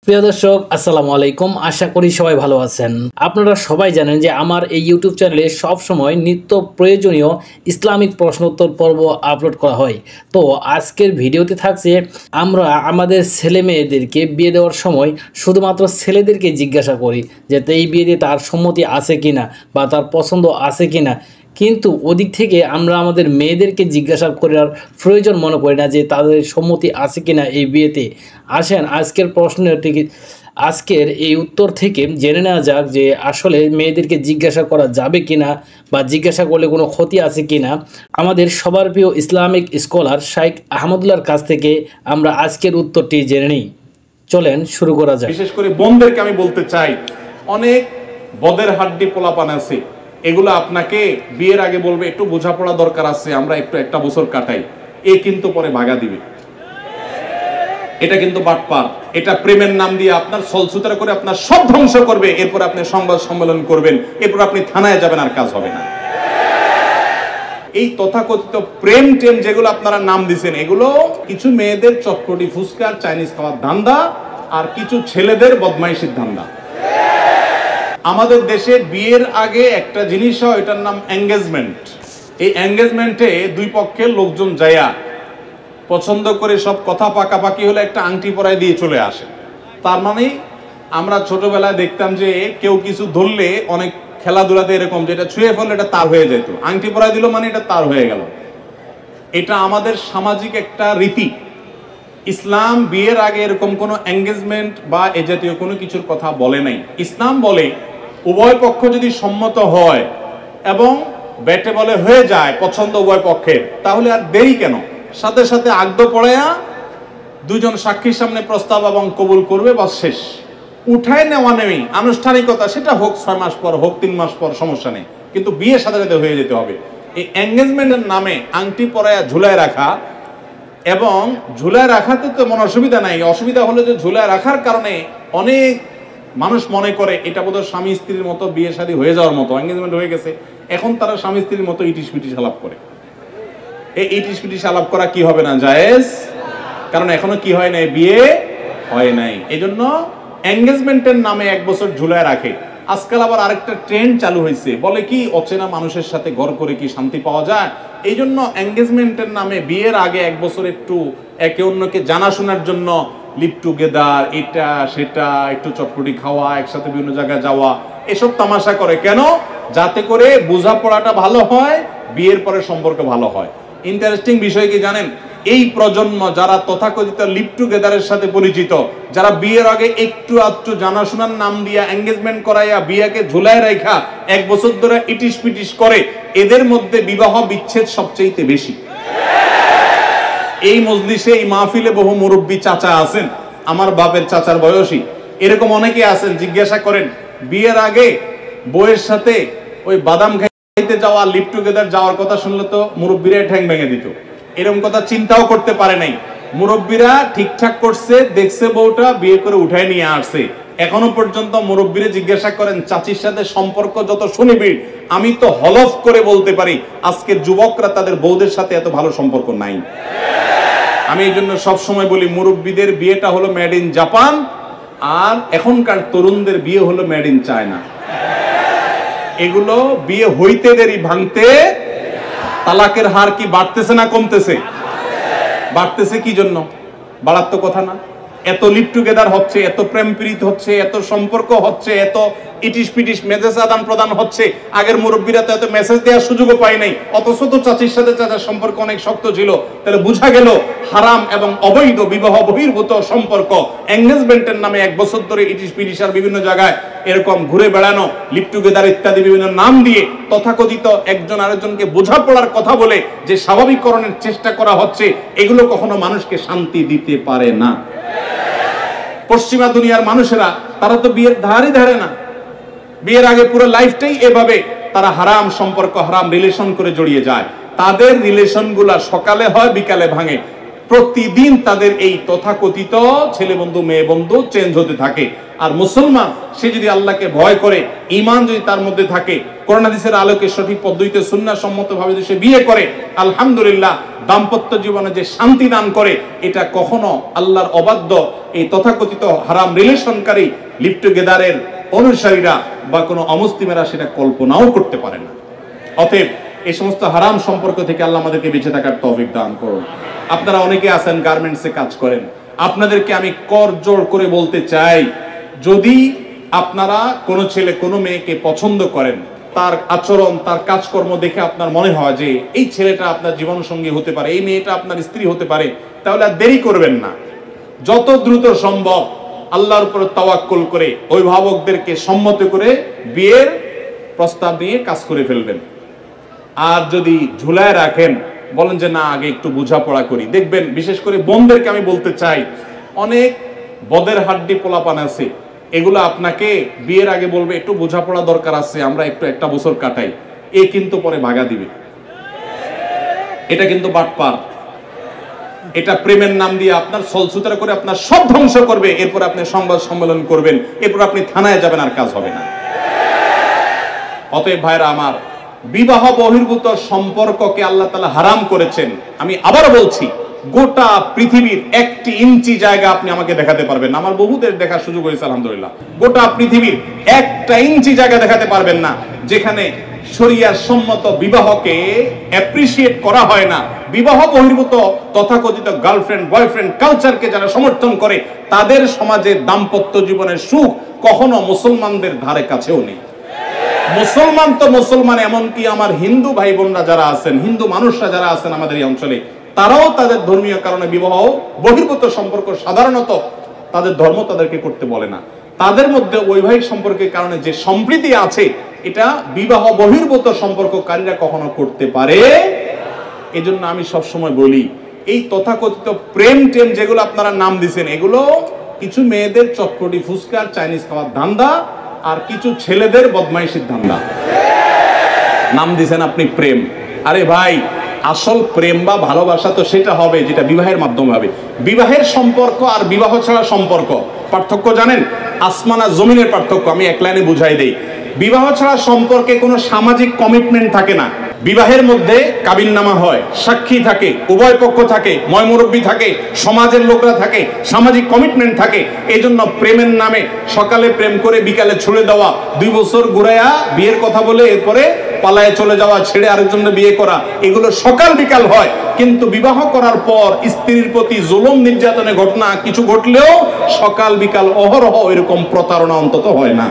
প্রিয় দর্শক আসসালামু আলাইকুম, আশা করি সবাই ভালো আছেন। আপনারা সবাই জানেন যে আমার এই ইউটিউব চ্যানেলে সব সময় নিত্য প্রয়োজনীয় ইসলামিক প্রশ্নোত্তর পর্ব আপলোড করা হয়। তো আজকের ভিডিওতে থাকছে আমরা আমাদের ছেলে মেয়েদেরকে বিয়ে দেওয়ার সময় শুধুমাত্র ছেলেদেরকে জিজ্ঞাসা করি যে এই বিয়েতে তার সম্মতি আছে কিনা বা তার পছন্দ আছে কিনা, কিন্তু ওদিক থেকে আমরা আমাদের মেয়েদেরকে জিজ্ঞাসা করার প্রয়োজন মনে করি না যে তাদের সম্মতি আছে কিনা এই বিয়েতে। আসেন আজকের এই উত্তর থেকে জেনে নেওয়া যাক যে আসলে মেয়েদেরকে জিজ্ঞাসা করা যাবে কিনা বা জিজ্ঞাসা করলে কোনো ক্ষতি আছে কিনা। আমাদের সবার প্রিয় ইসলামিক স্কলার শাইখ আহমদুল্লাহর কাছ থেকে আমরা আজকের উত্তরটি জেনে নিই। চলেন শুরু করা যাক। বিশেষ করে বোনদেরকে আমি বলতে চাই, অনেক বদের হাড্ডি পোলাপান আছে, এগুলো আপনাকে বিয়ের আগে বলবে একটু বোঝাপড়া দরকার আছে, আমরা একটু একটা বছর কাটাই, এ কিন্তু পরে ভাগা দিবে। এটা কিন্তু বাটপার, এটা প্রেমের নাম দিয়ে আপনার ছলছুতরা করে আপনার সব ধ্বংস করবে। এরপর আপনি সংবাদ সম্মেলন করবেন, এরপর আপনি থানায় যাবেন, আর কাজ হবে না। এই তথাকথিত প্রেম টেম যেগুলো আপনারা নাম দিচ্ছেন, এগুলো কিছু মেয়েদের চটপটি ফুচকা চাইনিজ খাওয়ার ধান্দা, আর কিছু ছেলেদের বদমাইশির ধান্দা। আমাদের দেশে বিয়ের আগে একটা জিনিস হয়, এটার নাম এঙ্গেজমেন্ট। এই এঙ্গেজমেন্টে দুই পক্ষের লোকজন যায়া পছন্দ করে সব কথা পাকাপাকি হলে একটা আংটি পরায় দিয়ে চলে আসে। তার মানে আমরা ছোটবেলায় দেখতাম যে কেউ কিছু ধরলে অনেক খেলাধুলাতে এরকম, যেটা ছুঁয়ে ফেললে এটা তার হয়ে যেত, আংটি পরায় দিল মানে এটা তার হয়ে গেল। এটা আমাদের সামাজিক একটা রীতি। ইসলাম বিয়ের আগে এরকম কোনো এঙ্গেজমেন্ট বা এ জাতীয় কোনো কিছুর কথা বলে নাই। ইসলাম বলে উভয় পক্ষ যদি সম্মত হয় এবং ব্যাটে বলে হয়ে যায় পছন্দ উভয় পক্ষের, তাহলে আর দেরি কেন, সাথে সাথে আগদ পড়ায়া দুজন সাক্ষীর সামনে প্রস্তাব এবং কবুল করবে, বা শেষ। উঠায় নেওয়া নেই আনুষ্ঠানিকতা, সেটা হোক 6 মাস পর, হোক 3 মাস পর, সমস্যা নেই, কিন্তু বিয়ে সাথে সাথে হয়ে যেতে হবে। এই এঙ্গেজমেন্টের নামে আংটি পরায়া ঝুলায় রাখা, এবং ঝুলায় রাখাতে তো মনে অসুবিধা নাই, অসুবিধা হলো যে ঝুলায় রাখার কারণে অনেক মানুষ মনে করে এটা বোধহয় স্বামী স্ত্রীর মতো বিয়ে শাদী হয়ে যাওয়ার মতো, এঙ্গেজমেন্ট হয়ে গেছে, এখন তারা স্বামী স্ত্রীর মতো ইটিশ পিটিশ আলাপ করে। এই ইটিশ পিটিশ আলাপ করা কি হবে না, জায়েজ? কারণ এখনো কি হয় নাই, বিয়ে হয় নাই। এই জন্য এঙ্গেজমেন্টের নামে 1 বছর ঝুলায় রাখে। আজকাল আবার আরেকটা ট্রেন্ড চালু হয়েছে, বলে কি অচেনা মানুষের সাথে ঘর করে কি শান্তি পাওয়া যায়। এই জন্য এঙ্গেজমেন্টের নামে বিয়ের আগে 1 বছর একটু একে অন্যকে জানাশোনার জন্য লিভ টুগেদার, এটা সেটা, একটু চটপটি খাওয়া, একসাথে বিভিন্ন জায়গায় যাওয়া, এসব তামাশা করে। কেন? যাতে করে বোঝাপড়াটা ভালো হয়, বিয়ের পরে সম্পর্ক ভালো হয়। ইন্টারেস্টিং বিষয় কি জানেন, এই প্রজন্ম যারা তথাকথিত লিভ টুগেদারের সাথে পরিচিত, যারা বিয়ের আগে একটু আধটু জানাশোনার নাম দিয়া এঙ্গেজমেন্ট করাইয়া বিয়াকে ঝুলায় রাখা 1 বছর ধরে ইটিশ পিটিশ করে, এদের মধ্যে বিবাহ বিচ্ছেদ সবচেয়ে বেশি। এই মজলিসে, এই মাহফিলে বহু মুরব্বী চাচা আছেন, আমার বাপের চাচার বয়সী, এরকম অনেকে আছেন। জিজ্ঞাসা করেন, বিয়ের আগে বউয়ের সাথে ওই বাদাম খাইতে যাওয়া, লিভ টুগেদার যাওয়ার কথা শুনলে তো মুরব্বীরা ঠ্যাং ভেঙে দিত। এরকম কথা চিন্তাও করতে পারে নাই। মুরব্বীরা ঠিকঠাক করছে, দেখছে বউটা, বিয়ে করে উঠায় নিয়ে আসছে। এখনো পর্যন্ত মুরব্বীরা জিজ্ঞাসা করেন, চাচির সাথে সম্পর্ক যত সুনিবিড়, আমি তো হলফ করে বলতে পারি আজকের যুবকরা তাদের বউদের সাথে এত ভালো সম্পর্ক নাই। আমি এই জন্য সবসময় বলি, মুরব্বীদের বিয়েটা হলো মেড ইন জাপান, আর এখনকার তরুণদের বিয়ে হলো মেড ইন চায়না। এগুলো বিয়ে হইতে দেরি, ভাঙতে। তালাকের হার কি বাড়তেছে না কমতেছে? বাড়তেছে। কি জন্য? বাড়ার তো কথা না। এত লিভ টুগেদার হচ্ছে, এত প্রেম প্রীত হচ্ছে, এত সম্পর্ক হচ্ছে, এত ইটিশ পিটিশ মেসেজ আদান প্রদান হচ্ছে। আগের মুরব্বীরা তো এত মেসেজ দেওয়ার সুযোগও পায় নাই, অথচ তো চাচির সাথে চাচার সম্পর্ক অনেক শক্ত ছিল। তাহলে বোঝা গেল হারাম এবং অবৈধ বিবাহ বহির্ভূত সম্পর্ক এঙ্গেজমেন্টের নামে 1 বছর ধরে ইটিশ পিটিশ আর বিভিন্ন জায়গায় এরকম ঘুরে বেড়ানো, লিভ টুগেদার ইত্যাদি বিভিন্ন নাম দিয়ে তথাকথিত একজন আরেকজনকে বোঝাপড়ার কথা বলে যে স্বাভাবিককরণের চেষ্টা করা হচ্ছে, এগুলো কখনো মানুষকে শান্তি দিতে পারে না। পশ্চিমা দুনিয়ার মানুষেরা, তারা তো বিয়ের ধারই ধারে না। বিয়ের আগে পুরো লাইফটাই এভাবে তারা হারাম সম্পর্ক, হারাম রিলেশন করে জড়িয়ে যায়। তাদের রিলেশনগুলা সকালে হয়, বিকালে ভাঙে। প্রতিদিন তাদের এই তথাকথিত ছেলে বন্ধু মেয়ে বন্ধু চেঞ্জ হতে থাকে। আর মুসলমান, সে যদি আল্লাহকে ভয় করে, ঈমান যদি তার মধ্যে থাকে, কোরআন হাদিসের আলোকে সঠিক পদ্ধতিতে সুন্নাহ সম্মতভাবে যদি সে বিয়ে করে, আলহামদুলিল্লাহ, দাম্পত্য জীবনে যে শান্তি দান করে, এটা কখনো আল্লাহর অবাধ্য এই তথাকথিত হারাম রিলেশনকারী লিভ টুগেদারের অনুসারীরা বা কোনো অমুসলিমেরা সেটা কল্পনাও করতে পারে না। অতএব এই সমস্ত হারাম সম্পর্ক থেকে আল্লাহ আমাদেরকে বেঁচে থাকার তৌফিক দান করুন। আপনারা অনেকে আছেন গার্মেন্টসে কাজ করেন, আপনাদেরকে আমি করজোড় করে বলতে চাই, যদি আপনারা কোনো ছেলে কোনো মেয়েকে পছন্দ করেন, তার আচরণ তার কাজকর্ম দেখে আপনার মনে হয় যে এই ছেলেটা আপনার জীবনসঙ্গী হতে পারে, এই মেয়েটা আপনার স্ত্রী হতে পারে, তাহলে আর দেরি করবেন না, যত দ্রুত সম্ভব আল্লাহর উপর তাওয়াক্কুল করে অভিভাবকদেরকে সম্মত করে বিয়ের প্রস্তাব নিয়ে কাজ করে ফেলবেন। আর যদি ঝুলায় রাখেন, বলেন যে না আগে একটু বোঝাপড়া করি, দেখবেন বিশেষ করে বোনদেরকে আমি বলতে চাই, অনেক বদের হাড্ডি পোলাপান আছে, এগুলো আপনাকে বিয়ের আগে বলবে একটু বোঝাপড়া দরকার আছে, আমরা একটু একটা বছর কাটাই, এ কিন্তু পরে ভাগা দিবে। এটা কিন্তু বাটপার, এটা প্রেমের নাম দিয়ে আপনার ছলছুতরা করে আপনার সব ধ্বংস করবে। এরপর আপনি সংবাদ সম্মেলন করবেন, এরপর আপনি থানায় যাবেন, আর কাজ হবে না। অতএব ভাইরা আমার, বিবাহ বহির্ভূত সম্পর্ককে আল্লাহ তাআলা হারাম করেছেন। আমি আবার বলছি, গোটা পৃথিবীর 1 ইঞ্চি জায়গা আপনি আমাকে দেখাতে পারবেন না, আমার বহুদের দেখার সুযোগ হয়েছে আলহামদুলিল্লাহ, গোটা পৃথিবীর 1 ইঞ্চি জায়গা দেখাতে পারবেন না যেখানে শরিয়ার সম্মত বিবাহকে অ্যাপ্রিশিয়েট করা হয় না। বিবাহ বহির্ভূত তথাকথিত গার্লফ্রেন্ড বয়ফ্রেন্ড কালচারকে যারা সমর্থন করে, তাদের সমাজে দাম্পত্য জীবনের সুখ কখনো মুসলমানদের ধারে কাছেও নেই। মুসলমান তো মুসলমান, এমনকি আমার হিন্দু ভাই বোনরা যারা আছেন, হিন্দু মানুষরা যারা আছেন আমাদের এই অঞ্চলে, তারাও তাদের ধর্মীয় কারণে বিবাহ বহির্ভূত সম্পর্ক সাধারণত তাদের ধর্ম তাদেরকে করতে বলে না। তাদের মধ্যে বৈবাহিক সম্পর্কের কারণে যে সম্প্রীতি আছে, এটা বিবাহ বহির্ভূত সম্পর্ককারীরা কখনো করতে পারে। এজন্য আমি সবসময় বলি, এই তথাকথিত প্রেম টেম যেগুলো আপনারা নাম দিচ্ছেন, এগুলো কিছু মেয়েদের চটপটি ফুচকা চাইনিজ খাওয়ার ধান্দা, আর কিছু ছেলেদের বদমাইশির ধান্দা। নাম দিছেন আপনি প্রেম। আরে ভাই, আসল প্রেম বা ভালোবাসা তো সেটা হবে যেটা বিবাহের মাধ্যমে হবে। বিবাহের সম্পর্ক আর বিবাহ ছাড়া সম্পর্ক পার্থক্য জানেন? আসমান আর জমিনের পার্থক্য। আমি এক লাইনে বুঝাই দেই। বিবাহ ছাড়া সম্পর্কে কোনো সামাজিক কমিটমেন্ট থাকে না। বিবাহের মধ্যে কাবিননামা হয়, সাক্ষী থাকে, উভয় পক্ষ থাকে, ময়মুরব্বী থাকে, সমাজের লোকরা থাকে, সামাজিক কমিটমেন্ট থাকে। এই জন্য প্রেমের নামে সকালে প্রেম করে বিকালে ছুড়ে দেওয়া, 2 বছর ঘুরাইয়া বিয়ের কথা বলে এরপরে পালায়ে চলে যাওয়া, ছেড়ে আরেকজনের বিয়ে করা, এগুলো সকাল বিকাল হয়। কিন্তু বিবাহ করার পর স্ত্রীর প্রতি জুলুম নির্যাতনের ঘটনা কিছু ঘটলেও সকাল বিকাল অহরহ এরকম প্রতারণা অন্তত হয় না।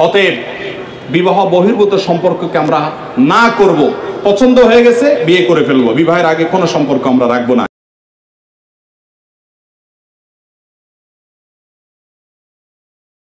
অতএব বিবাহ বহির্ভূত সম্পর্ককে আমরা না করব। পছন্দ হয়ে গেছে বিয়ে করে ফেলবো, বিবাহের আগে কোনো সম্পর্ক আমরা রাখবো না।